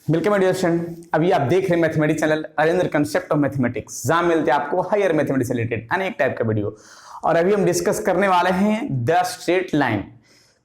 Welcome my dear student. अभी आप देख रहे हैं मैथमेटिक्स चैनल अरेंद्र कंसेप्ट ऑफ मैथमेटिक्स, जहां मिलते हैं आपको हायर मैथमेटिक्स से रिलेटेड अनेक टाइप का वीडियो। और अभी हम डिस्कस करने वाले हैं the straight line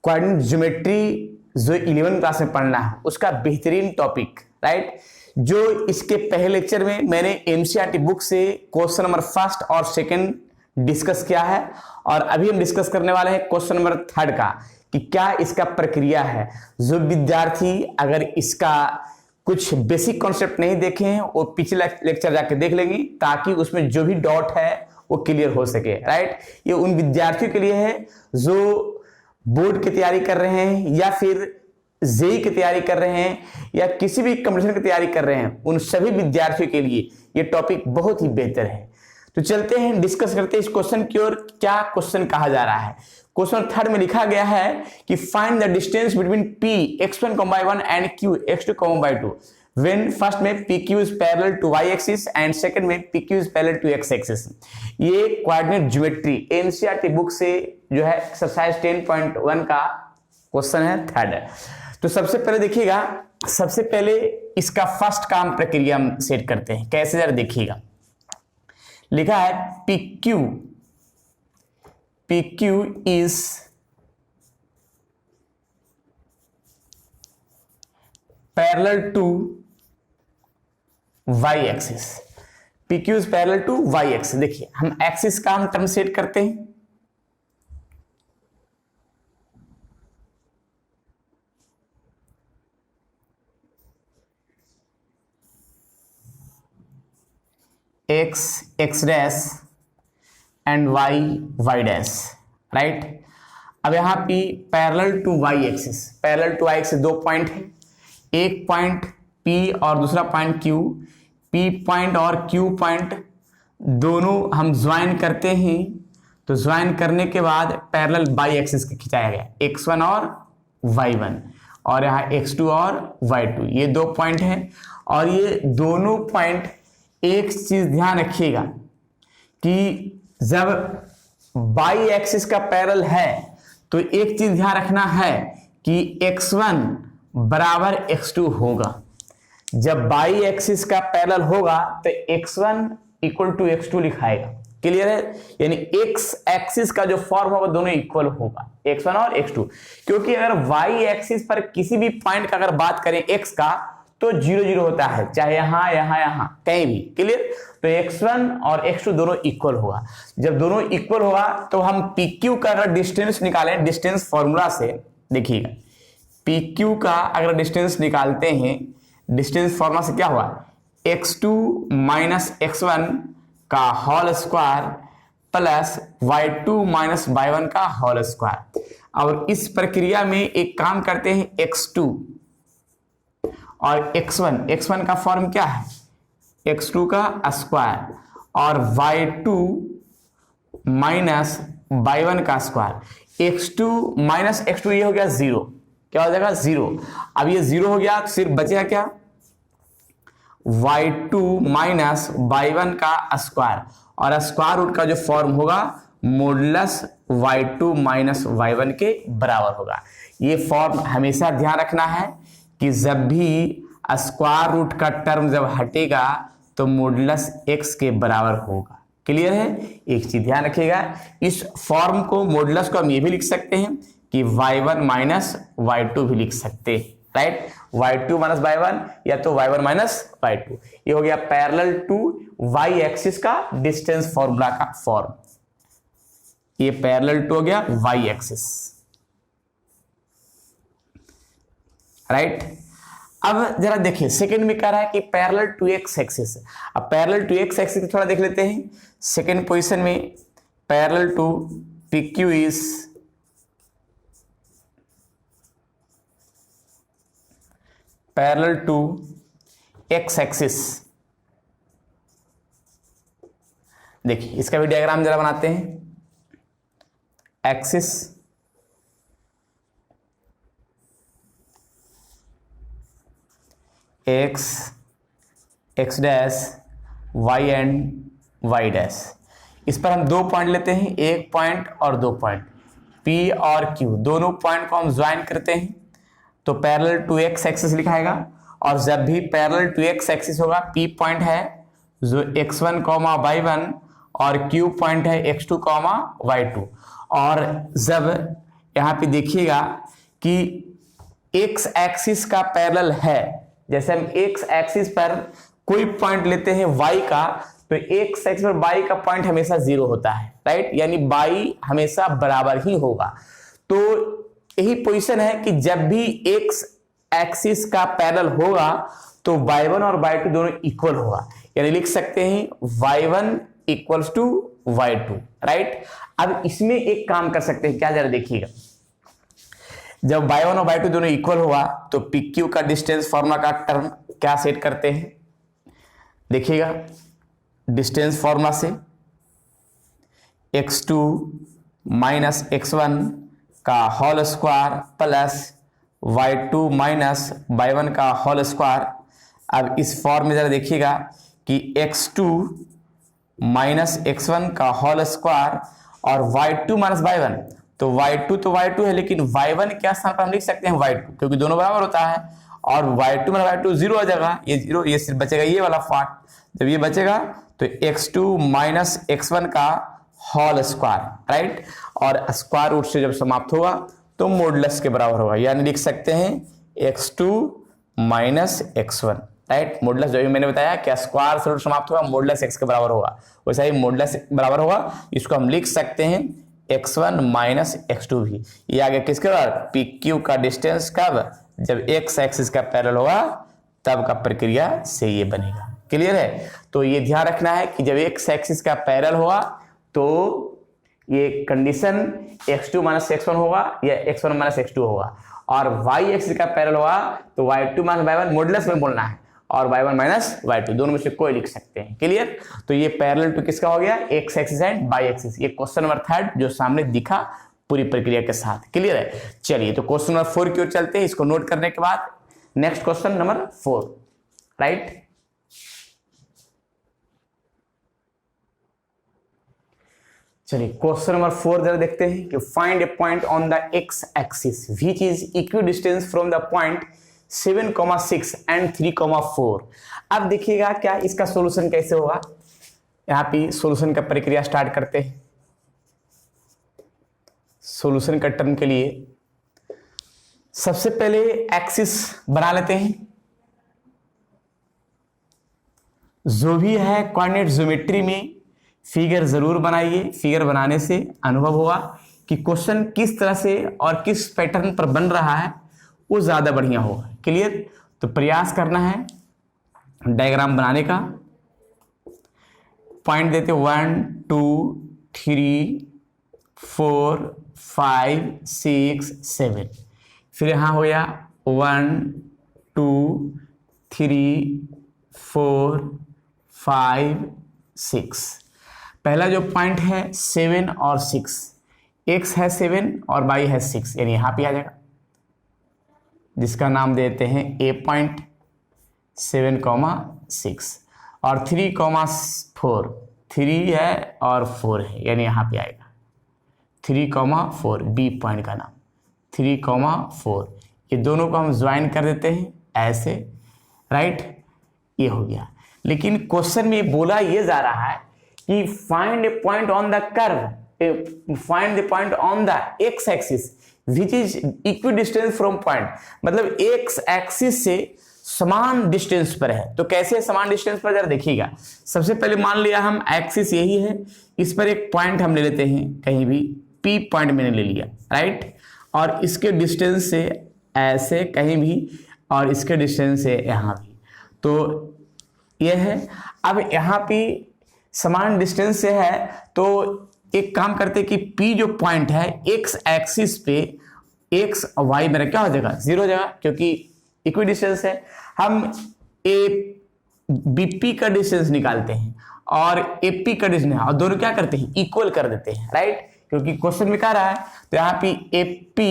coordinate geometry, जो 11 क्लास में पढ़ना है उसका बेहतरीन टॉपिक, राइट। जो इसके पहले लेक्चर में मैंने एनसीईआरटी बुक से क्वेश्चन नंबर फर्स्ट और सेकंड डिस्कस किया है, और अभी हम डिस्कस करने वाले हैं क्वेश्चन नंबर थर्ड का कि क्या इसका प्रक्रिया है। जो विद्यार्थी अगर इसका कुछ बेसिक कॉन्सेप्ट नहीं देखे हैं वो पिछले लेक्चर जाके देख लेंगे, ताकि उसमें जो भी डाउट है वो क्लियर हो सके, राइट। ये उन विद्यार्थियों के लिए है जो बोर्ड की तैयारी कर रहे हैं या फिर जेई की तैयारी कर रहे हैं या किसी भी कंपटीशन की तैयारी कर रहे हैं, उन सभी विद्यार्थियों के लिए ये टॉपिक बहुत ही बेहतर है। तो चलते हैं डिस्कस करते हैं इस क्वेश्चन की ओर। क्या क्वेश्चन कहा जा रहा है? क्वेश्चन थर्ड में लिखा गया है कि find the distance between p x1, 1 and q x2, 2 when first में pq is parallel to y axis and second में pq is parallel to x axis. ये कोऑर्डिनेट ज्योमेट्री एनसीईआरटी बुक से जो है एक्सरसाइज 10.1 का क्वेश्चन है, third है। तो सबसे पहले देखिएगा, सबसे पहले इसका फर्स्ट काम प्रक्रिया हम सेट करते हैं। कैसे जरा देखिएगा, लिखा है PQ is parallel to y axis। PQ is parallel to y axis। देखिए हम एक्सिस का हम टर्म सेट करते हैं। x dash and y dash, right. अब यहां पे parallel to y axis, parallel to y axis दो पॉइंट है, एक पॉइंट P और दूसरा पॉइंट Q। P पॉइंट और Q पॉइंट दोनों हम ज्वाइन करते हैं, तो ज्वाइन करने के बाद पैरेलल y एक्सिस का खिंचाया गया, x1 और y1, और यहाँ x2 और y2, ये दो पॉइंट है। और ये दोनों पॉइंट, एक चीज ध्यान रखिएगा कि जब बाई एक्सिस का पैरेलल है तो एक चीज ध्यान रखना है कि x1 बराबर x2 होगा। जब बाई एक्सिस का पैरेलल होगा तो x1 equal to x2 लिखाएगा, clear है। यानी x एक्सिस का जो फॉर्म होगा दोनों इक्वल होगा, x1 और x2। क्योंकि अगर y एक्सिस पर किसी भी पॉइंट का अगर बात करें x का, तो 0 0 होता है, चाहे यहां यहां यहां कहीं भी, क्लियर। तो x1 और x2 दोनों इक्वल होगा। जब दोनों इक्वल होगा तो हम PQ का अगर डिस्टेंस निकालें डिस्टेंस फॉर्मूला से, देखिएगा PQ का अगर डिस्टेंस निकालते हैं डिस्टेंस फॉर्मूला से, क्या हुआ, x2 माइनस x1 का whole square plus y2 minus y1 का होल स्क्वायर। और इस प्रक्रिया में एक काम करते हैं, x2 और x1 का फॉर्म क्या है, x2 का स्क्वायर और y2 माइनस y1 का स्क्वायर। x2 माइनस x2 ये हो गया 0, क्या हो जाएगा 0। अब ये 0 हो गया तो सिर्फ बचेगा क्या, y2 माइनस y1 का स्क्वायर, और स्क्वायर रूट का जो फॉर्म होगा मॉडुलस y2 माइनस y1 के बराबर होगा। ये फॉर्म हमेशा ध्यान रखना है कि जब भी स्क्वायर रूट का टर्म जब हटेगा तो मॉडुलस x के बराबर होगा, क्लियर है। एक चीज ध्यान रखिएगा, इस फॉर्म को मॉडुलस को हम ये भी लिख सकते हैं कि y1 माइनस y2 भी लिख सकते हैं, राइट। y2 माइनस y1 या तो y1 माइनस y2। ये हो गया पैरेलल टू y एक्सिस का डिस्टेंस फॉर्मूला का फॉर्म। ये पैरेलल टू हो गया y एक्सिस, राइट। अब जरा देखिए सेकंड में कह रहा है कि पैरेलल टू x एक्सिस। अब पैरेलल टू x एक्सिस थोड़ा देख लेते हैं। सेकंड पोजीशन में parallel to PQ is parallel to x axis. देखिए इसका भी डायग्राम जरा बनाते हैं। Axis x dash y and y dash. इस पर हम दो पॉइंट लेते हैं, एक पॉइंट और दो पॉइंट P और Q, दोनों पॉइंट को हम ज्वाइन करते हैं तो पैरेलल टू x एक्सिस लिखाएगा, और जब भी पैरेलल टू एक्स एक्सिस होगा, P पॉइंट है जो x1, y1 और Q पॉइंट है x2, y2। और जब यहाँ पे देखिएगा कि x एक्सिस का पैरेलल है, जैसे हम x एक्सिस पर कोई पॉइंट लेते हैं y का, तो x एक्सिस पर y का पॉइंट हमेशा 0 होता है, राइट, यानी y हमेशा बराबर ही होगा। तो यही पोजीशन है कि जब भी x एक्सिस का पैरेलल होगा तो y1 और y2 दोनों इक्वल होगा, यानी लिख सकते हैं y1 equals to y2, right. अब इसमें एक काम कर सकते हैं, क्या जरा देखिएगा, जब y1 और y2 दोनों इक्वल हुआ तो PQ का डिस्टेंस फॉर्मूला का टर्म क्या सेट करते हैं, देखिएगा, डिस्टेंस फॉर्मूला से x2 माइनस x1 का whole square plus y2 minus y1 का होल स्क्वायर। अब इस फॉर्म में जरा देखिएगा कि x2 माइनस x1 का होल स्क्वायर और y2 माइनस y1, तो y2 है, लेकिन y1 क्या स्थान पर हम लिख सकते हैं y2, क्योंकि दोनों बराबर होता है, और y2 माइनस y2 जीरो हो जाएगा, ये जीरो, ये सिर्फ बचेगा ये वाला पार्ट। जब ये बचेगा तो x2 माइनस x1 का होल स्क्वायर, राइट, और स्क्वायर रूट से जब समाप्त होगा तो मॉडुलस के बराबर होगा, यानी लिख सकते हैं x2 minus x1, right. Modulus जो भी मैंने बताया कि स्क्वायर से रूट समाप्त होगा, मॉडुलस x के बराबर होगा, वैसा ही मॉडुलस बराबर होगा, इसको हम लिख सकते हैं x1 माइनस x2 भी। ये आगे किसके बराबर, PQ का डिस्टेंस कब, जब x एक्सिस का पैरेलल होगा तब का प्रक्रिया से ये बनेगा। क्लियर है। तो ये ध्यान रखना है कि जब x एक्सिस का पैरेलल होगा तो ये कंडीशन x2 माइनस x1 होगा या x1 माइनस x2 होगा, और y एक्सिस का पैरेलल होगा तो y2 माइनस y1 मॉडुलस में बोलना है, और y1 माइनस y2 दोनों में से कोई लिख सकते हैं। क्लियर। तो ये पैरेलल टू किसका हो गया, x axis and y axis. ये क्वेश्चन नंबर 3 जो सामने दिखा पूरी प्रक्रिया के साथ। क्लियर है। चलिए तो क्वेश्चन नंबर 4 की ओर चलते हैं। इसको नोट करने के बाद नेक्स्ट क्वेश्चन नंबर 4, राइट। चलिए क्वेश्चन नंबर 4 जरा देखते हैं कि find A point on the x axis which is equidistance from the point 7,6 and 3,4। अब देखिएगा क्या इसका सॉल्यूशन कैसे होगा। यहाँ पे सॉल्यूशन का प्रक्रिया स्टार्ट करते हैं। सॉल्यूशन का टर्म के लिए सबसे पहले एक्सिस बना लेते हैं। जो भी है कोऑर्डिनेट ज्योमेट्री में फिगर जरूर बनाइए। फिगर बनाने से अनुभव होगा कि क्वेश्चन किस तरह से और किस पैटर्न पर बन रहा है, वो ज्यादा बढ़िया होगा। क्लियर। तो प्रयास करना है डायग्राम बनाने का। पॉइंट देते 1 2 3 4 5 6 7। फिर यहां हो गया 1 2 3 4 5 6। पहला जो पॉइंट है 7 और 6, x है 7 और y है 6, यानी यहां पे आ जाएगा, जिसका नाम देते हैं a पॉइंट 7,6, और 3,4, 3 है और 4 है, यानी यहां पे आएगा 3,4, b पॉइंट का नाम 3,4। ये दोनों को हम ज्वाइन कर देते हैं ऐसे, राइट। ये हो गया। लेकिन क्वेश्चन में बोला ये जा रहा है कि find A point on the curve, find the point on the x axis which is equidistance from point, मतलब एक्स एक्सिस से समान डिस्टेंस पर है। तो कैसे समान डिस्टेंस पर, जरा देखिएगा। सबसे पहले मान लिया हम एक्सिस यही है, इस पर एक पॉइंट हम ले लेते हैं कहीं भी, P पॉइंट मैंने ले लिया, राइट, और इसके डिस्टेंस से ऐसे कहीं भी, और इसके डिस्टेंस से यहां भी, तो यह है। अब यहां पे समान डिस्टेंस से है, तो एक काम करते कि P जो पॉइंट है x एक्सिस पे, x y मेरा क्या हो जाएगा, 0 हो जाएगा, क्योंकि इक्वी डिस्टेंस है। हम BP का डिस्टेंस निकालते हैं और AP का डिस्टेंस, और दोनों क्या करते हैं, इक्वल कर देते हैं, राइट, क्योंकि क्वेश्चन में कह रहा है। तो यहाँ पे AP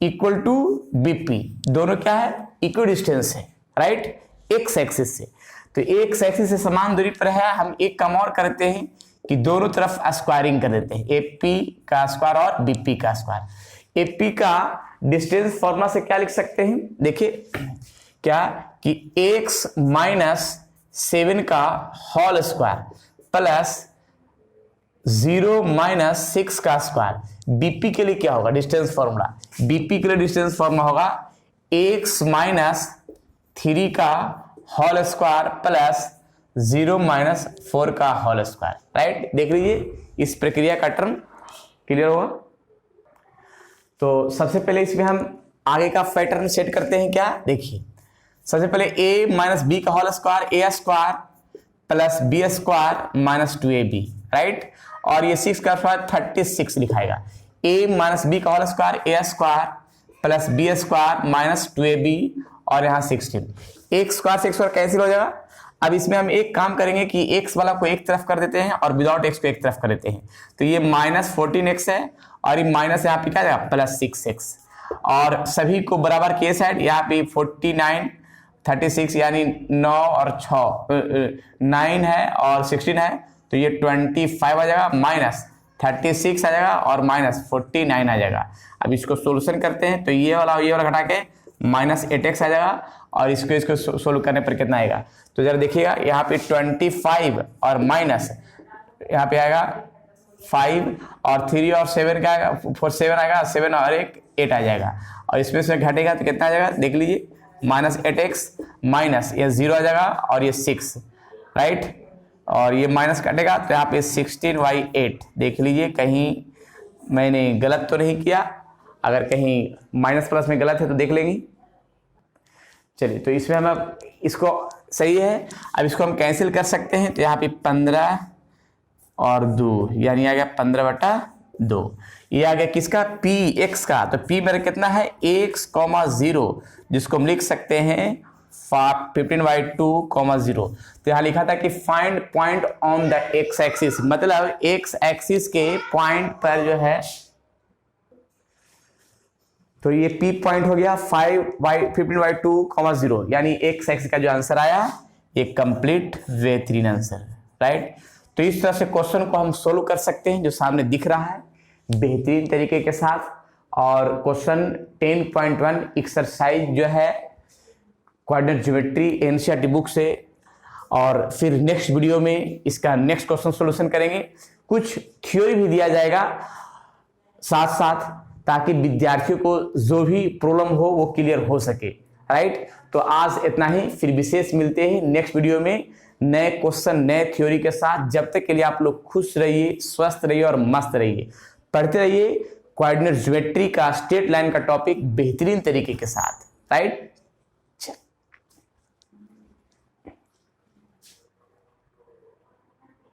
इक्वल टू BP, दोनों क्या है, इक्वी डिस्टेंस है, राइट, x एक्सिस से। तो x एक्सिस से समान दूरी पर है। हम एक काम और करते हैं कि दोनों तरफ स्क्वायरिंग कर देते हैं, AP का स्क्वायर और BP का स्क्वायर। AP का डिस्टेंस फॉर्मूला से क्या लिख सकते हैं, देखिए क्या कि x माइनस 7 का होल स्क्वायर प्लस 0 माइनस 6 का स्क्वायर। बीपी के लिए क्या होगा डिस्टेंस फॉर्मूला, बीपी के लिए डिस्टेंस फॉर्मूला होगा x माइनस 3 का होल स्क्वायर प्लस 0 माइनस 4 का होल स्क्वायर, राइट। देख लीजिए इस प्रक्रिया का टर्म क्लियर होगा। तो सबसे पहले इसमें हम आगे का पैटर्न सेट करते हैं। क्या देखिए, सबसे पहले a माइनस बी का whole square A square plus B square minus 2ab, right. और ये 6 का स्क्वायर 36 लिखाएगा। a माइनस बी का whole square A square plus B square minus 2ab और यहाँ 16। एक स्क्वायर से एक स्क्वायर कैंसिल हो जाएगा। अब इसमें हम एक काम करेंगे कि x वाला को एक तरफ कर देते हैं और विदाउट x को एक तरफ कर देते हैं। तो ये माइनस 14x है और ये माइनस यहाँ पे क्या जाएगा प्लस 6x, और सभी को बराबर किए साइड। यहाँ पे 49 36 यानी 9 और 6 9 है और 16 है, तो ये 25 आ जाएगा, माइनस 36 आ जाएगा और माइनस 49 आ जाएगा। अब इसको सोल्यूशन करते हैं तो ये वाला घटा के माइनस 8x आ जाएगा और इसको सोल्व करने पर कितना आएगा। तो जरा देखिएगा यहाँ पे 25 और माइनस यहाँ पे आएगा 5 और 3 और 7 का आएगा 4 7 आएगा, 7 और 1 8 आ जाएगा। और इसमें से घटेगा तो कितना आ जाएगा देख लीजिए, माइनस 8x माइनस ये 0 आ जाएगा और ये 6, राइट। और ये माइनस कटेगा तो यहाँ पे 16/8। देख लीजिए कहीं मैंने गलत तो नहीं किया, अगर कहीं माइनस प्लस में गलत है तो देख लेंगे। चलिए तो इसमें हम अब इसको सही है, अब इसको हम कैंसिल कर सकते हैं। तो यहाँ पे 15 और 2 यानी आ गया 15/2। ये आ गया किसका px का। तो p मेरा कितना है x, 0, जिसको हम लिख सकते हैं 15/2, 0। तो यहाँ लिखा था कि find point on the x axis, मतलब x एक्सिस के पॉइंट पर जो है, तो ये p पॉइंट हो गया 15/2, 0, यानी x एक्सिस का जो आंसर आया ये कंप्लीट बेहतरीन आंसर, राइट। तो इस तरह से क्वेश्चन को हम सोल्व कर सकते हैं जो सामने दिख रहा है बेहतरीन तरीके के साथ। और क्वेश्चन 10.1 एक्सरसाइज जो है कोऑर्डिनेट ज्योमेट्री एनसीईआरटी बुक से, और फिर नेक्स्ट वीडियो में इसका नेक्स्ट क्वेश्चन सॉल्यूशन करेंगे। कुछ थ्योरी भी दिया जाएगा साथ साथ, ताकि विद्यार्थियों को जो भी प्रॉब्लम हो वो क्लियर हो सके, राइट। तो आज इतना ही, फिर विशेष मिलते हैं नेक्स्ट वीडियो में नए क्वेश्चन नए थ्योरी के साथ। जब तक के लिए आप लोग खुश रहिए, स्वस्थ रहिए और मस्त रहिए, पढ़ते रहिए कोऑर्डिनेट ज्योमेट्री का स्ट्रेट लाइन का टॉपिक बेहतरीन तरीके के साथ, राइट।